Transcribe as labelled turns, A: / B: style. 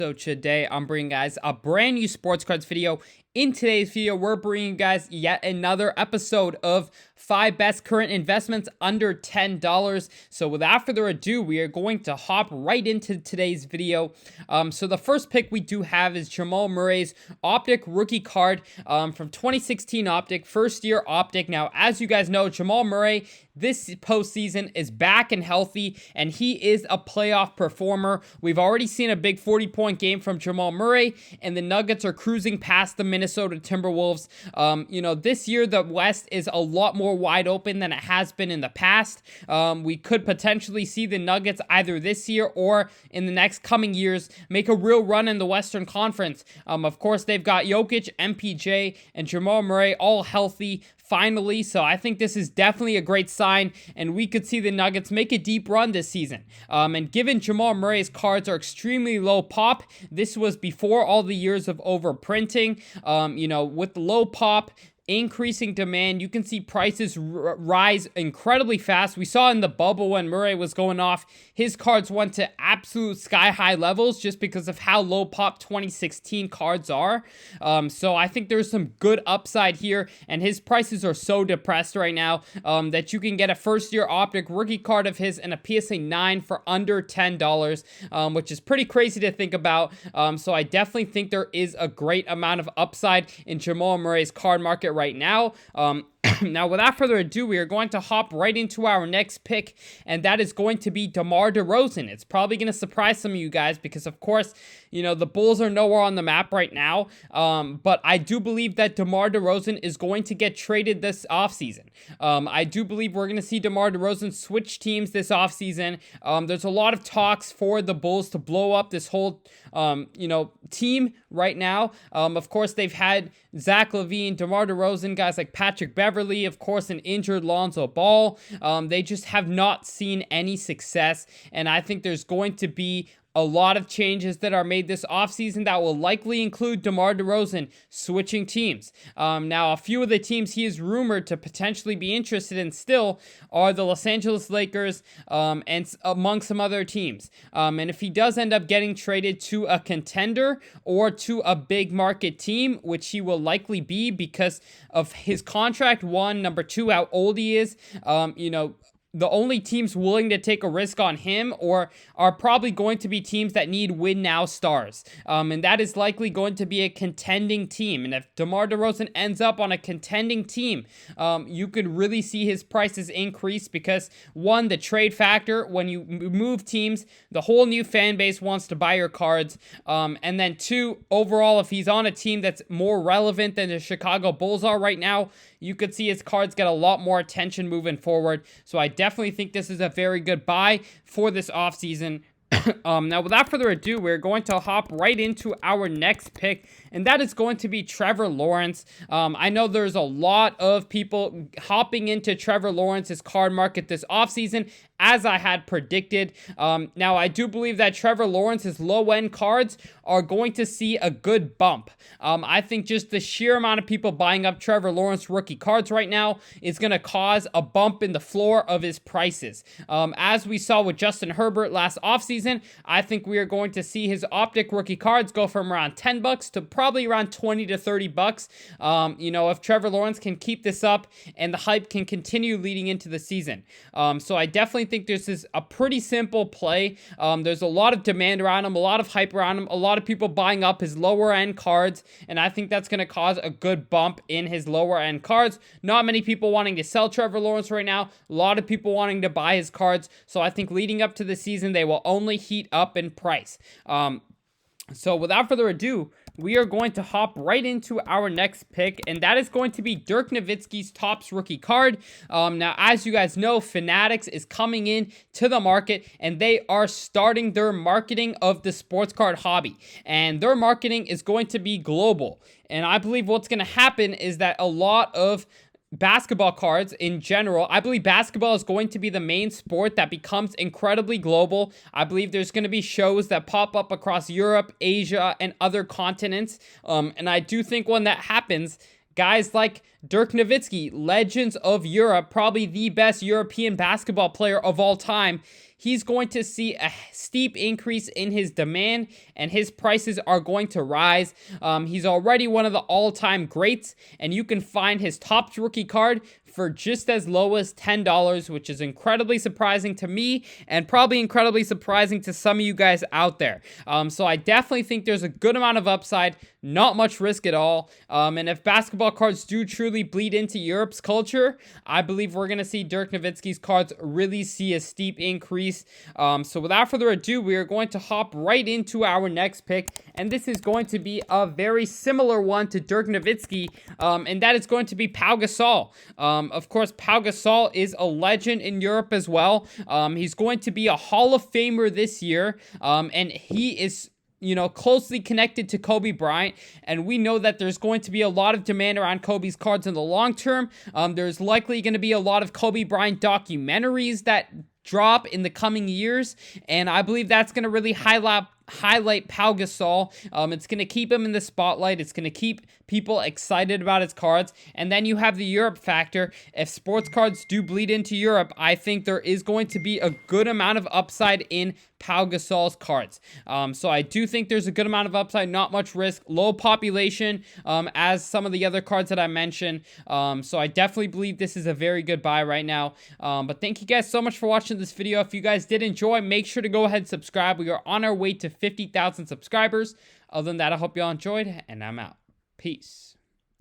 A: So today I'm bringing guys a brand new sports cards video. In today's video, we're bringing you guys yet another episode of 5 best current investments under $10. So without further ado, we are going to hop right into today's video. So the first pick we do have is Jamal Murray's Optic rookie card from 2016 Optic, first year Optic. Now, as you guys know, Jamal Murray this postseason is back and healthy, and he is a playoff performer. We've already seen a big 40-point game from Jamal Murray, and the Nuggets are cruising past the Minnesota Timberwolves. This year the West is a lot more wide open than it has been in the past. We could potentially see the Nuggets either this year or in the next coming years make a real run in the Western Conference. Of course, they've got Jokic, MPJ, and Jamal Murray all healthy finally, so I think this is definitely a great sign, and we could see the Nuggets make a deep run this season. And given Jamal Murray's cards are extremely low pop, this was before all the years of overprinting. With the low pop, increasing demand, you can see prices rise incredibly fast. We saw in the bubble when Murray was going off, his cards went to absolute sky-high levels just because of how low pop 2016 cards are. So I think there's some good upside here, and his prices are so depressed right now that you can get a first-year Optic rookie card of his and a PSA 9 for under $10, which is pretty crazy to think about. So I definitely think there is a great amount of upside in Jamal Murray's card market right now. Now, without further ado, we are going to hop right into our next pick, and that is going to be DeMar DeRozan. It's probably going to surprise some of you guys because, of course, the Bulls are nowhere on the map right now, but I do believe that DeMar DeRozan is going to get traded this offseason. I do believe we're going to see DeMar DeRozan switch teams this offseason. There's a lot of talks for the Bulls to blow up this whole, team right now. Of course, they've had Zach LaVine, DeMar DeRozan, guys like Patrick Beverley, of course, an injured Lonzo Ball. They just have not seen any success, and I think there's going to be a lot of changes that are made this offseason that will likely include DeMar DeRozan switching teams. Now, a few of the teams he is rumored to potentially be interested in still are the Los Angeles Lakers and among some other teams. And if he does end up getting traded to a contender or to a big market team, which he will likely be because of his contract, one, number two, how old he is, the only teams willing to take a risk on him are probably going to be teams that need win-now stars. And that is likely going to be a contending team. And if DeMar DeRozan ends up on a contending team, you could really see his prices increase because, one, the trade factor, when you move teams, the whole new fan base wants to buy your cards. And then two, overall, if he's on a team that's more relevant than the Chicago Bulls are right now, you could see his cards get a lot more attention moving forward. So I definitely think this is a very good buy for this offseason. Now, without further ado, we're going to hop right into our next pick, and that is going to be Trevor Lawrence. I know there's a lot of people hopping into Trevor Lawrence's card market this offseason, as I had predicted. Now, I do believe that Trevor Lawrence's low-end cards are going to see a good bump. I think just the sheer amount of people buying up Trevor Lawrence rookie cards right now is going to cause a bump in the floor of his prices. As we saw with Justin Herbert last offseason, I think we are going to see his Optic rookie cards go from around $10 to probably around $20 to $30. If Trevor Lawrence can keep this up and the hype can continue leading into the season. So I definitely think this is a pretty simple play. There's a lot of demand around him, a lot of hype around him, a lot of people buying up his lower end cards, and I think that's going to cause a good bump in his lower end cards. Not many people wanting to sell Trevor Lawrence right now, a lot of people wanting to buy his cards, so I think leading up to the season, they will only heat up in price. So without further ado, we are going to hop right into our next pick, and that is going to be Dirk Nowitzki's Topps rookie card. Now, as you guys know, Fanatics is coming in to the market, and they are starting their marketing of the sports card hobby, and their marketing is going to be global. And I believe what's going to happen is that a lot of basketball cards in general, I believe basketball is going to be the main sport that becomes incredibly global. I believe there's going to be shows that pop up across Europe, Asia, and other continents. And I do think when that happens, guys like Dirk Nowitzki, Legends of Europe, probably the best European basketball player of all time. He's going to see a steep increase in his demand, and his prices are going to rise. He's already one of the all-time greats, and you can find his top rookie card for just as low as $10, which is incredibly surprising to me and probably incredibly surprising to some of you guys out there. So I definitely think there's a good amount of upside, not much risk at all. And if basketball cards do truly bleed into Europe's culture, I believe we're going to see Dirk Nowitzki's cards really see a steep increase. So without further ado, we are going to hop right into our next pick, and this is going to be a very similar one to Dirk Nowitzki, and that is going to be Pau Gasol. Of course, Pau Gasol is a legend in Europe as well. He's going to be a Hall of Famer this year, and he is closely connected to Kobe Bryant, and we know that there's going to be a lot of demand around Kobe's cards in the long term. There's likely going to be a lot of Kobe Bryant documentaries that drop in the coming years, and I believe that's going to really highlight Pau Gasol. It's going to keep him in the spotlight. It's going to keep people excited about his cards. And then you have the Europe factor. If sports cards do bleed into Europe, I think there is going to be a good amount of upside in Pau Gasol's cards. So I do think there's a good amount of upside, not much risk, low population, as some of the other cards that I mentioned. So I definitely believe this is a very good buy right now. But thank you guys so much for watching this video. If you guys did enjoy, make sure to go ahead and subscribe. We are on our way to 50,000 subscribers. Other than that, I hope you all enjoyed, and I'm out. Peace.